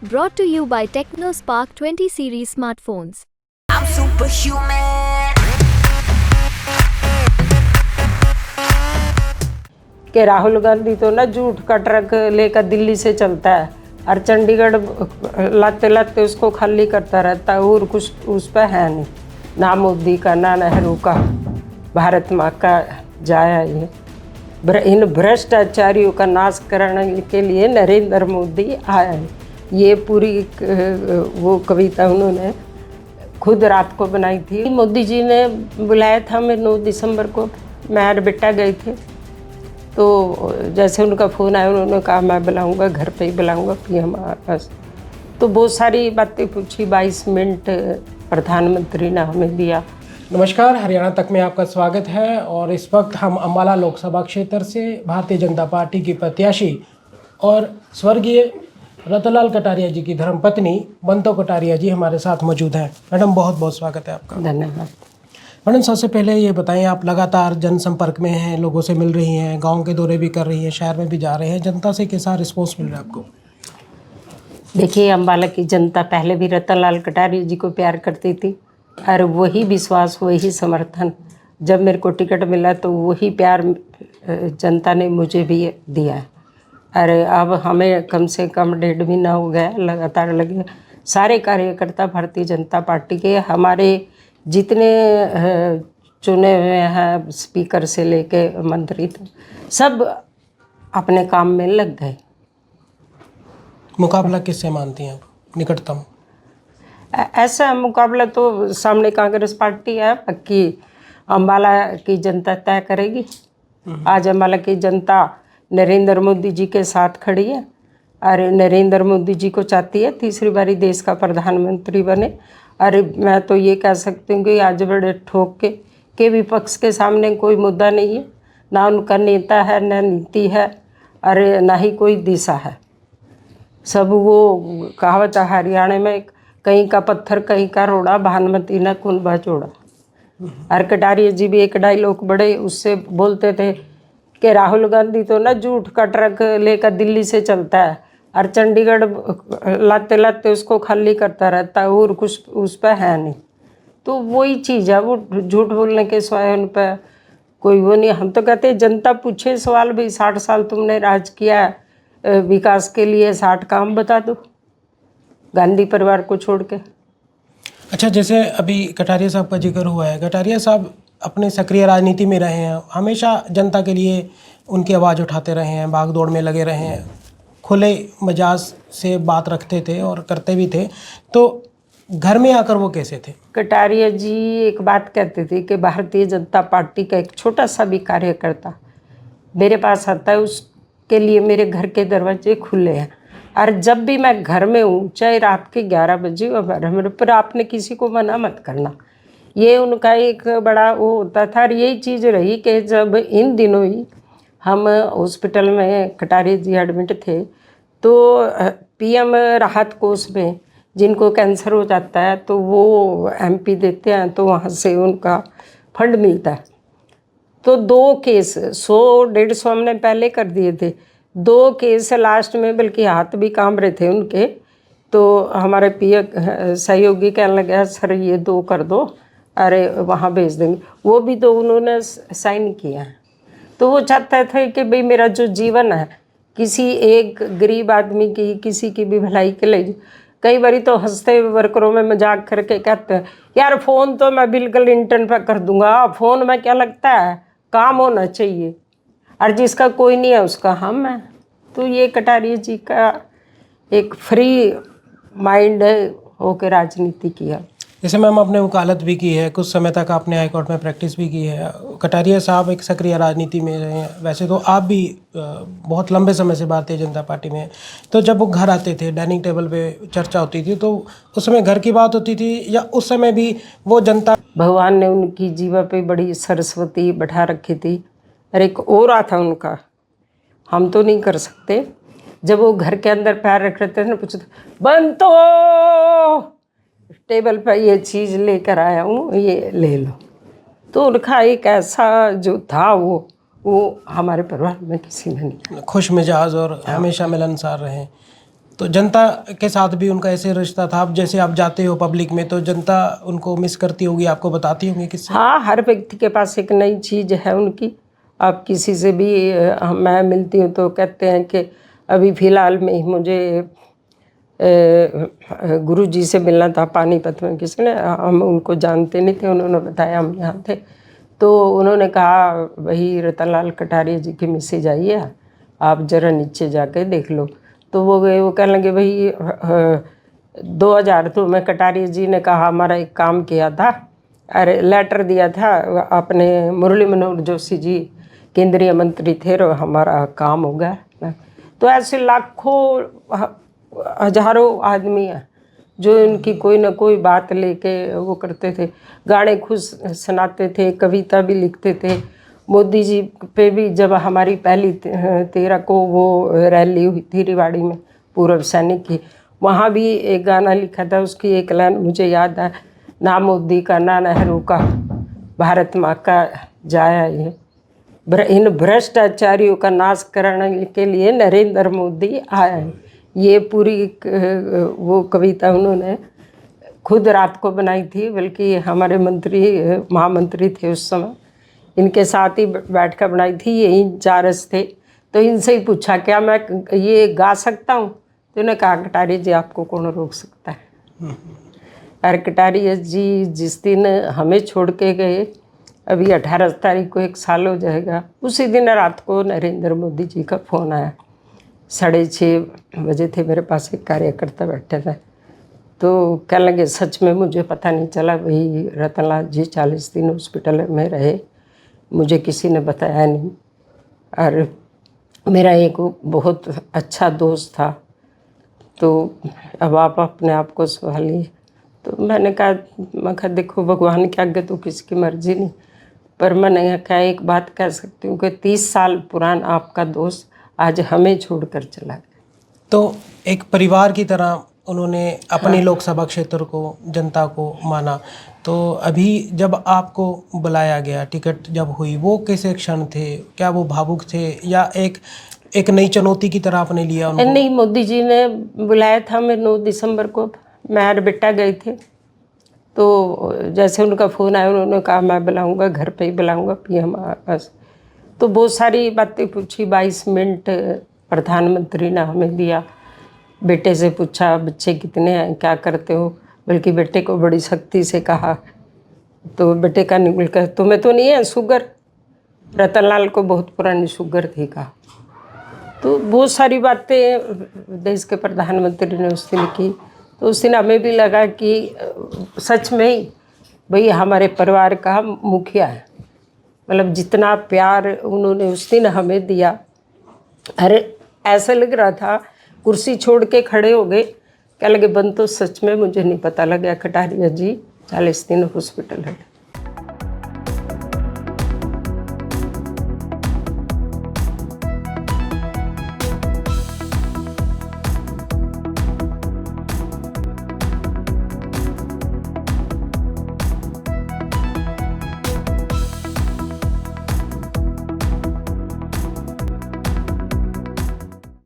Brought to you by TechnoSpark 20 series smartphones. I'm superhuman. कि राहुल गांधी तो ना झूठ का ट्रक लेकर दिल्ली से चलता है और चंडीगढ़ लाते लाते उसको खाली करता रहता है और कुछ उस पर है नहीं, ना मोदी का ना नेहरू का, भारत माँ का जाया ये। इन भ्रष्टाचारियों का नाश करने के लिए नरेंद्र मोदी आया है। ये पूरी वो कविता उन्होंने खुद रात को बनाई थी। मोदी जी ने बुलाया था हमें 9 दिसंबर को, मैं और बेटा गए थे। तो जैसे उनका फ़ोन आया उन्होंने कहा मैं बुलाऊंगा, घर पे ही बुलाऊंगा पीएम आवास। तो बहुत सारी बातें पूछी, 22 मिनट प्रधानमंत्री ने हमें दिया। नमस्कार, हरियाणा तक में आपका स्वागत है। और इस वक्त हम अम्बाला लोकसभा क्षेत्र से भारतीय जनता पार्टी की प्रत्याशी और स्वर्गीय रतनलाल कटारिया जी की धर्मपत्नी बंतो कटारिया जी हमारे साथ मौजूद हैं। मैडम, बहुत बहुत स्वागत है आपका। धन्यवाद। मैडम, सबसे पहले ये बताएं, आप लगातार जनसंपर्क में हैं, लोगों से मिल रही हैं, गांव के दौरे भी कर रही हैं, शहर में भी जा रहे हैं, जनता से कैसा रिस्पॉन्स मिल रहा है आपको? देखिए, अम्बाला की जनता पहले भी रतनलाल कटारिया जी को प्यार करती थी और वही विश्वास, वही समर्थन जब मेरे को टिकट मिला तो वही प्यार जनता ने मुझे भी दिया है। अरे अब हमें कम से कम 1.5 महीना हो गया लगातार लगे। सारे कार्यकर्ता भारतीय जनता पार्टी के, हमारे जितने चुने हुए हैं स्पीकर से लेके मंत्री तक, सब अपने काम में लग गए। मुकाबला किससे मानती हैं आप निकटतम? ऐसा मुकाबला तो सामने कांग्रेस पार्टी है, बाकी अम्बाला की जनता तय करेगी। आज अम्बाला की जनता नरेंद्र मोदी जी के साथ खड़ी है और नरेंद्र मोदी जी को चाहती है तीसरी बारी देश का प्रधानमंत्री बने। अरे मैं तो ये कह सकती हूँ कि आज बड़े ठोक के विपक्ष के सामने कोई मुद्दा नहीं है, ना उनका नेता है, ना नीति है, अरे ना ही कोई दिशा है। सब वो कहावत है हरियाणा में, कहीं का पत्थर कहीं का रोड़ा, भानुमती न कुंभा जोड़ा। और कटारिया जी भी एक डायलॉग बड़े उससे बोलते थे कि राहुल गांधी तो ना झूठ का ट्रक लेकर दिल्ली से चलता है और चंडीगढ़ लाते लाते उसको खाली करता रहता है और कुछ उस पर है नहीं। तो वही चीज़ है, वो झूठ बोलने के सिवाय उन पर कोई वो नहीं। हम तो कहते हैं जनता पूछे सवाल, भाई 60 साल तुमने राज किया, विकास के लिए 60 काम बता दो गांधी परिवार को छोड़ के। अच्छा, जैसे अभी कटारिया साहब का जिक्र हुआ है, कटारिया साहब अपने सक्रिय राजनीति में रहे हैं, हमेशा जनता के लिए उनकी आवाज़ उठाते रहे हैं, भाग दौड़ में लगे रहे हैं, खुले मिजाज से बात रखते थे और करते भी थे। तो घर में आकर वो कैसे थे? कटारिया जी एक बात कहते थे कि भारतीय जनता पार्टी का एक छोटा सा भी कार्यकर्ता मेरे पास आता है, उसके लिए मेरे घर के दरवाजे खुले हैं। और जब भी मैं घर में हूँ, चाहे रात के 11 बजे और 12 बजे, पर आपने किसी को मना मत करना, ये उनका एक बड़ा वो होता था। और यही चीज़ रही कि जब इन दिनों ही हम हॉस्पिटल में कटारिया जी एडमिट थे तो पीएम राहत कोष में जिनको कैंसर हो जाता है तो वो एमपी देते हैं, तो वहाँ से उनका फंड मिलता है। तो 2 केस 100-150 हमने पहले कर दिए थे, 2 केस लास्ट में, बल्कि हाथ भी कांप रहे थे उनके। तो हमारे पीए सहयोगी कहने लगे सर ये 2 कर दो, अरे वहाँ भेज देंगे। वो भी तो उन्होंने साइन किया है। तो वो चाहते थे कि भाई मेरा जो जीवन है किसी एक गरीब आदमी की, किसी की भी भलाई के लिए। कई बारी तो हंसते वर्करों में मजाक करके कहते हैं यार फ़ोन तो मैं बिल क्लिंटन पर कर दूंगा, फ़ोन में क्या लगता है, काम होना चाहिए, और जिसका कोई नहीं है उसका हम है। तो ये कटारिया जी का एक फ्री माइंड होकर राजनीति किया। जैसे मैम, आपने वकालत भी की है, कुछ समय तक आपने हाई कोर्ट में प्रैक्टिस भी की है। कटारिया साहब एक सक्रिय राजनीति में रहे हैं, वैसे तो आप भी बहुत लंबे समय से भारतीय जनता पार्टी में हैं। तो जब वो घर आते थे, डाइनिंग टेबल पे चर्चा होती थी, तो उस समय घर की बात होती थी या उस समय भी वो जनता? भगवान ने उनकी जीवा पे बड़ी सरस्वती बैठा रखी थी और एक और था उनका, हम तो नहीं कर सकते। जब वो घर के अंदर पैर रख रहे थे ना, पूछते बंतो टेबल पर ये चीज़ लेकर आया हूँ, ये ले लो। तो उनका एक ऐसा जो था वो हमारे परिवार में किसी में नहीं। खुश मिजाज और हमेशा मिलनसार रहे। तो जनता के साथ भी उनका ऐसे रिश्ता था? अब जैसे आप जाते हो पब्लिक में तो जनता उनको मिस करती होगी, आपको बताती होंगी किससे? हाँ, हर व्यक्ति के पास एक नई चीज़ है उनकी। आप किसी से भी मैं मिलती हूँ तो कहते हैं कि अभी फ़िलहाल में ही मुझे गुरु जी से मिलना था पानीपत में किसी ने, हम उनको जानते नहीं थे, उन्होंने बताया हम यहाँ थे, तो उन्होंने कहा वही रतनलाल कटारिया जी की मैसेज आई है, आप ज़रा नीचे जाके देख लो। तो वो गए, वो कहने लगे भाई 2002 में कटारिया जी ने कहा हमारा एक काम किया था, अरे लेटर दिया था अपने मुरली मनोहर जोशी जी केंद्रीय मंत्री थे और हमारा काम हो गया। तो ऐसे लाखों हजारों आदमी हैं जो इनकी कोई ना कोई बात लेके वो करते थे, गाने खुद सुनाते थे, कविता भी लिखते थे। मोदी जी पे भी जब हमारी पहली 13 को वो रैली हुई थी रिवाड़ी में पूर्व सैनिक की, वहाँ भी एक गाना लिखा था, उसकी एक लाइन मुझे याद है, ना मोदी का ना नेहरू का भारत माँ का जाया ये, इन भ्रष्टाचारियों का नाश करने के लिए नरेंद्र मोदी आया है। ये पूरी वो कविता उन्होंने खुद रात को बनाई थी, बल्कि हमारे मंत्री महामंत्री थे उस समय, इनके साथ ही बैठ कर बनाई थी। ये इंचार्ज थे, तो इनसे ही पूछा क्या मैं ये गा सकता हूँ, तो उन्होंने कहा कटारिया जी आपको कौन रोक सकता है। और कटारिया जी जिस दिन हमें छोड़ के गए, अभी 18 तारीख को 1 साल हो जाएगा, उसी दिन रात को नरेंद्र मोदी जी का फ़ोन आया। 6:30 बजे थे, मेरे पास एक कार्यकर्ता बैठे थे, तो कहने लगे सच में मुझे पता नहीं चला, वही रतनलाल जी 40 दिन हॉस्पिटल में रहे, मुझे किसी ने बताया नहीं। और मेरा एक बहुत अच्छा दोस्त था, तो अब आप अपने आप को संभालिए। तो मैंने कहा देखो भगवान के आगे तो किसी की मर्जी नहीं, पर मैंने कहा एक बात कह सकती हूँ कि 30 साल पुराना आपका दोस्त आज हमें छोड़कर चला गया। तो एक परिवार की तरह उन्होंने अपने लोकसभा क्षेत्र को, जनता को माना। तो अभी जब आपको बुलाया गया, टिकट जब हुई, वो कैसे क्षण थे? क्या वो भावुक थे या एक नई चुनौती की तरह आपने लिया उनको? नहीं, मोदी जी ने बुलाया था, मैं 9 दिसंबर को मैं और बेटा गए थे, तो जैसे उनका फ़ोन आया उन्होंने कहा मैं बुलाऊंगा, घर पे ही बुलाऊंगा पीएम आवास। तो बहुत सारी बातें पूछी, 22 मिनट प्रधानमंत्री ने हमें दिया। बेटे से पूछा बच्चे कितने हैं, क्या करते हो, बल्कि बेटे को बड़ी सख्ती से कहा, तो बेटे का निकल कर तुम्हें तो नहीं है शुगर, रतनलाल को बहुत पुरानी शुगर थी कहा। तो बहुत सारी बातें देश के प्रधानमंत्री ने उस दिन की, तो उस दिन हमें भी लगा कि सच में ही भाई हमारे परिवार का मुखिया है, मतलब जितना प्यार उन्होंने उस दिन हमें दिया। अरे ऐसा लग रहा था कुर्सी छोड़ के खड़े हो गए, क्या लगे बंद, तो सच में मुझे नहीं पता लगा कटारिया जी 40 दिन हॉस्पिटल है।